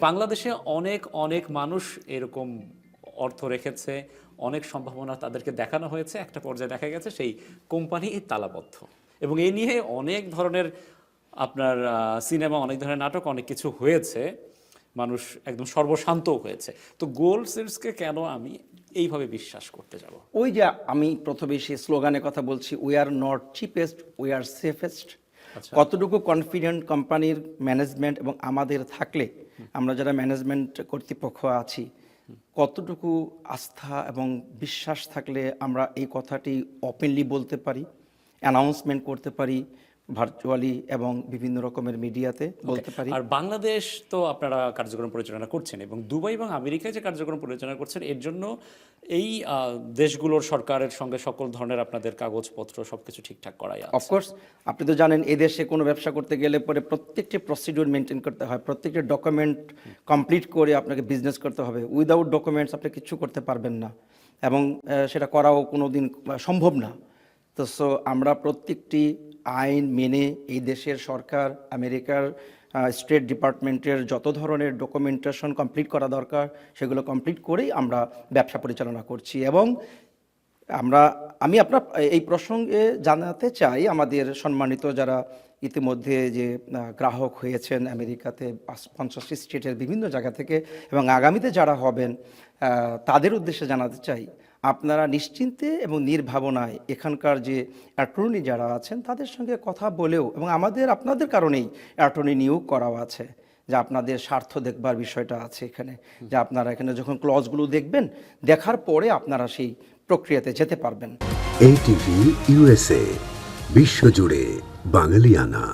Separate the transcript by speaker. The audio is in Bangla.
Speaker 1: বাংলাদেশে অনেক অনেক মানুষ এরকম অর্থ রেখেছে, অনেক সম্ভাবনা তাদেরকে দেখানো হয়েছে, একটা পর্যায়ে দেখা গেছে সেই কোম্পানি তালাবদ্ধ। এবং এই নিয়ে অনেক ধরনের আপনার সিনেমা, অনেক ধরনের নাটক, অনেক কিছু হয়েছে, মানুষ একদম সর্বশান্তও হয়েছে। তো গোল্ড সিলসকে কেন আমি এইভাবে বিশ্বাস করতে যাব?
Speaker 2: ওই যে আমি প্রথমে সেই স্লোগানের কথা বলছি, we are not cheapest, we are safest. কতটুকু কনফিডেন্ট কোম্পানির ম্যানেজমেন্ট এবং আমাদের থাকলে, আমরা যারা ম্যানেজমেন্ট কর্তৃপক্ষ আছি, কতটুকু আস্থা এবং বিশ্বাস থাকলে আমরা এই কথাটি ওপেনলি বলতে পারি, অ্যানাউন্সমেন্ট করতে পারি ভার্চুয়ালি এবং বিভিন্ন রকমের মিডিয়াতে বলতে পারি।
Speaker 1: আর বাংলাদেশ তো আপনারা কার্যক্রম পরিচালনা করছেন, এবং দুবাই এবং আমেরিকায় যে কার্যক্রম পরিচালনা করছেন, এর জন্য এই দেশগুলোর সরকারের সঙ্গে সকল ধরনের আপনাদের কাগজপত্র সবকিছু ঠিকঠাক করাই আছে।
Speaker 2: অফকোর্স আপনি তো জানেন, এদেশে কোনো ব্যবসা করতে গেলে পরে প্রত্যেকটি প্রসিডিউর মেনটেন করতে হয়, প্রত্যেকটি ডকুমেন্ট কমপ্লিট করে আপনাকে বিজনেস করতে হবে। উইদাউট ডকুমেন্টস আপনি কিছু করতে পারবেন না, এবং সেটা করাও কোনো দিন সম্ভব না। তো আমরা প্রত্যেকটি আইন মেনে এই দেশের সরকার, আমেরিকার স্টেট ডিপার্টমেন্টের যত ধরনের ডকুমেন্টেশন কমপ্লিট করা দরকার সেগুলো কমপ্লিট করেই আমরা ব্যবসা পরিচালনা করছি। এবং আমি আপনার এই প্রসঙ্গে জানাতে চাই, আমাদের সম্মানিত যারা ইতিমধ্যে যে গ্রাহক হয়েছেন আমেরিকাতে 50টি স্টেটের বিভিন্ন জায়গা থেকে, এবং আগামীতে যারা হবেন তাদের উদ্দেশ্যে জানাতে চাই, আপনারা নিশ্চিন্তে এবং নির্ভাবনায় এখানকার যে অ্যাটর্নি যারা আছেন তাদের সঙ্গে কথা বলেও, এবং আপনাদের কারণেই অ্যাটর্নি নিয়োগ করাও আছে, যে আপনাদের স্বার্থ দেখবার বিষয়টা আছে এখানে, যে আপনারা এখানে যখন ক্লজগুলো দেখবেন, দেখার পরে আপনারা সেই প্রক্রিয়াতে যেতে পারবেন।
Speaker 3: ATV USA, বিশ্বজুড়ে বাঙালিয়ানা।